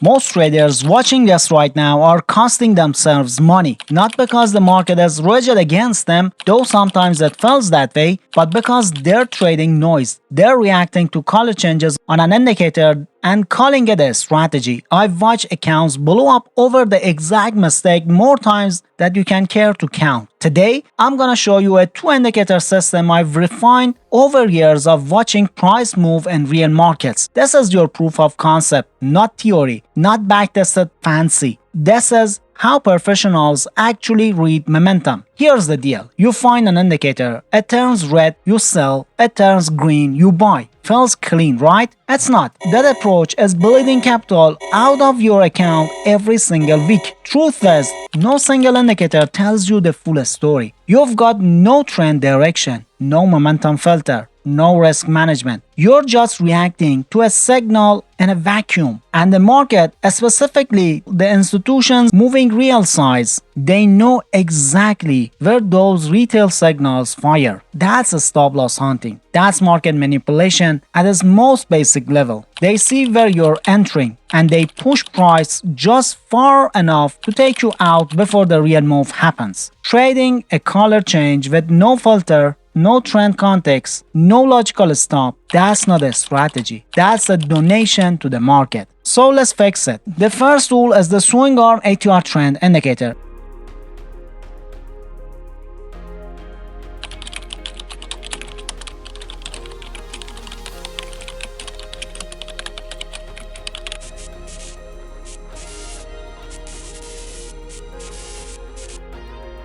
Most traders watching this right now are costing themselves money, not because the market is rigid against them, though sometimes it feels that way, but because they're trading noise. They're reacting to color changes on an indicator and calling it a strategy. I've watched accounts blow up over the exact mistake more times than you can care to count. Today, I'm gonna show you a 2 indicator system I've refined over years of watching price move in real markets. This is your proof of concept, not theory, not backtested fancy. This is how professionals actually read momentum. Here's the deal. You find an indicator, it turns red, you sell, it turns green, you buy. Feels clean, right? It's not. That approach is bleeding capital out of your account every single week. Truth is, no single indicator tells you the full story. You've got no trend direction, no momentum filter, no risk management. You're just reacting to a signal in a vacuum. And the market, specifically the institutions moving real size, they know exactly where those retail signals fire. That's a stop loss hunting. That's market manipulation at its most basic level. They see where you're entering and they push price just far enough to take you out before the real move happens. Trading a color change with no filter, no trend context, no logical stop, that's not a strategy. That's a donation to the market. So let's fix it. The first tool is the swing arm ATR trend indicator.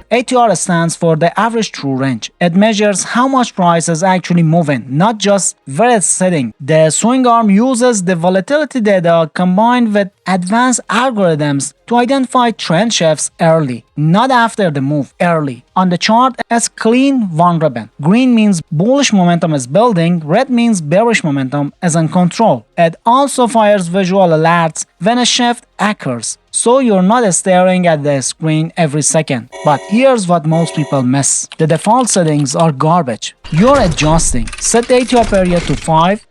ATR stands for the average true range. It measures how much price is actually moving, not just where it's sitting. The swing arm uses the volatility data combined with advanced algorithms to identify trend shifts early, not after the move, early. On the chart, it's clean one ribbon. Green means bullish momentum is building, red means bearish momentum is in control. It also fires visual alerts when a shift occurs, so you're not staring at the screen every second. But here's what most people miss. The default settings are garbage. You're adjusting. Set the ATR period to 5,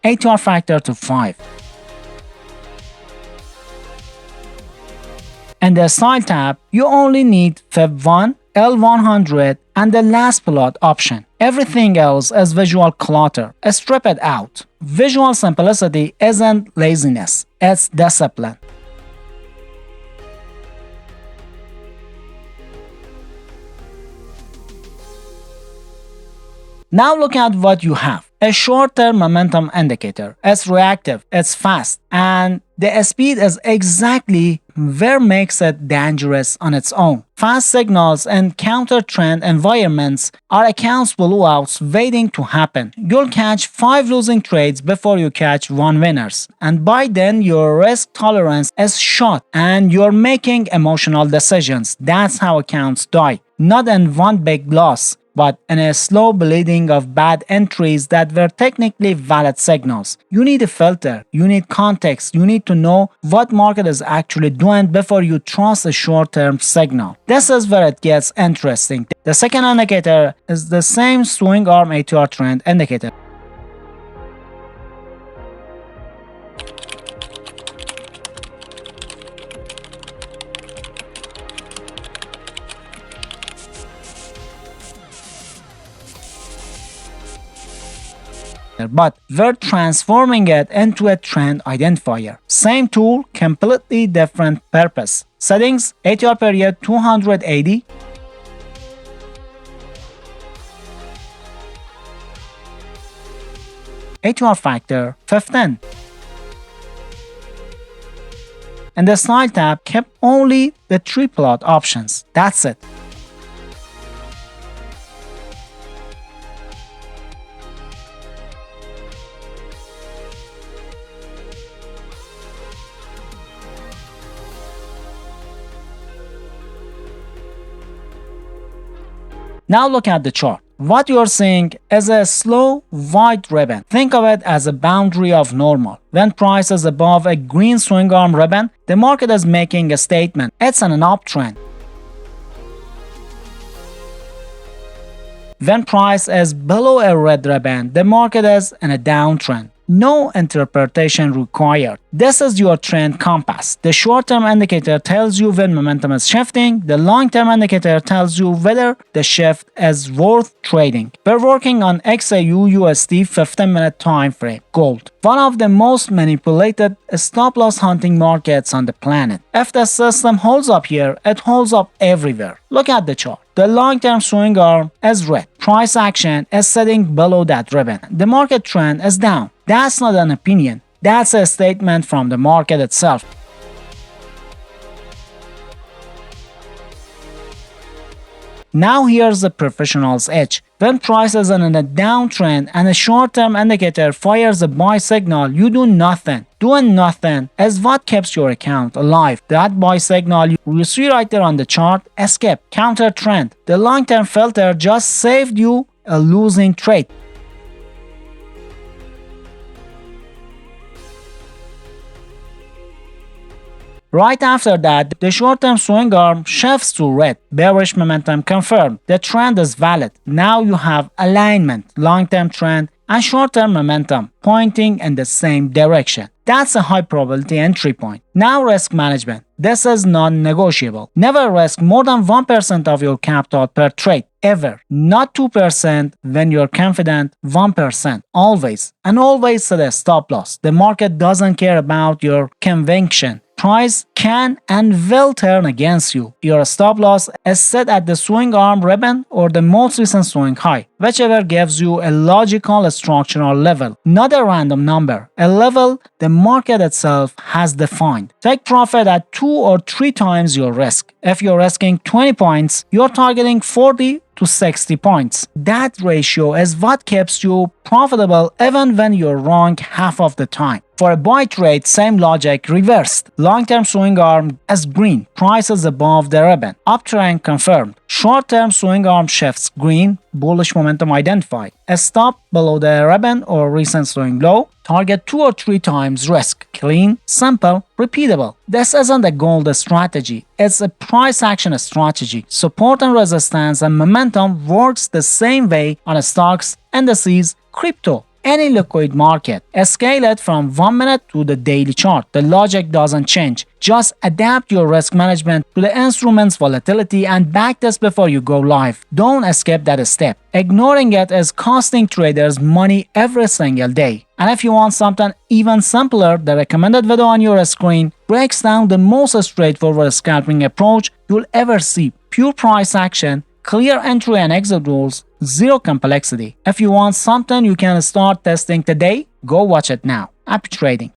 ATR factor to 5. In the Style tab, you only need Fib1, L100, and the last plot option. Everything else is visual clutter. Strip it out. Visual simplicity isn't laziness, it's discipline. Now look at what you have. A short-term momentum indicator. It's reactive, it's fast, and the speed is exactly where makes it dangerous on its own. Fast signals in counter-trend environments are accounts blowouts waiting to happen. You'll catch 5 losing trades before you catch 1 winners. And by then, your risk tolerance is shot and you're making emotional decisions. That's how accounts die. Not in one big loss, but in a slow bleeding of bad entries that were technically valid signals. You need a filter, you need context, you need to know what market is actually doing before you trust a short-term signal. This is where it gets interesting. The second indicator is the same swing arm ATR trend indicator. But we're transforming it into a trend identifier. Same tool, completely different purpose. Settings, ATR period 280. ATR factor 15. And the Style tab kept only the 3 plot options. That's it. Now look at the chart. What you're seeing is a slow white ribbon. Think of it as a boundary of normal. When price is above a green swing arm ribbon, the market is making a statement. It's an uptrend. When price is below a red ribbon, the market is in a downtrend. No interpretation required. This is your trend compass. The short-term indicator tells you when momentum is shifting. The long-term indicator tells you whether the shift is worth trading. We're working on XAU USD 15-minute time frame. Gold. One of the most manipulated stop-loss hunting markets on the planet. If the system holds up here, it holds up everywhere. Look at the chart. The long-term swing arm is red. Price action is sitting below that ribbon. The market trend is down. That's not an opinion. That's a statement from the market itself. Now here's the professional's edge. When price is in a downtrend and a short-term indicator fires a buy signal, you do nothing. Doing nothing is what keeps your account alive. That buy signal you see right there on the chart, escape, counter trend. The long-term filter just saved you a losing trade. Right after that, the short-term swing arm shifts to red. Bearish momentum confirmed. The trend is valid. Now you have alignment, long-term trend, and short-term momentum pointing in the same direction. That's a high probability entry point. Now risk management. This is non-negotiable. Never risk more than 1% of your capital per trade. Ever. Not 2% when you're confident, 1%. Always. And always set a stop loss. The market doesn't care about your conviction. Price can and will turn against you. Your stop loss is set at the swing arm ribbon or the most recent swing high, whichever gives you a logical structural level, not a random number, a level the market itself has defined. Take profit at 2 or 3 times your risk. If you're risking 20 points, you're targeting 40 to 60 points. That ratio is what keeps you profitable even when you're wrong half of the time. For a buy trade, same logic reversed. Long-term swing arm is green, price is above the ribbon. Uptrend confirmed. Short-term swing arm shifts green, bullish momentum identified. A stop below the ribbon or recent swing low. Target 2 or 3 times risk. Clean, simple, repeatable. This isn't a gold strategy. It's a price action strategy. Support and resistance and momentum works the same way on stocks, indices, crypto. Any liquid market. Scale it from 1 minute to the daily chart. The logic doesn't change. Just adapt your risk management to the instrument's volatility and back this before you go live. Don't skip that step. Ignoring it is costing traders money every single day. And if you want something even simpler, the recommended video on your screen breaks down the most straightforward scalping approach you'll ever see. Pure price action, clear entry and exit rules, zero complexity. If you want something you can start testing today, go watch it now. Happy trading.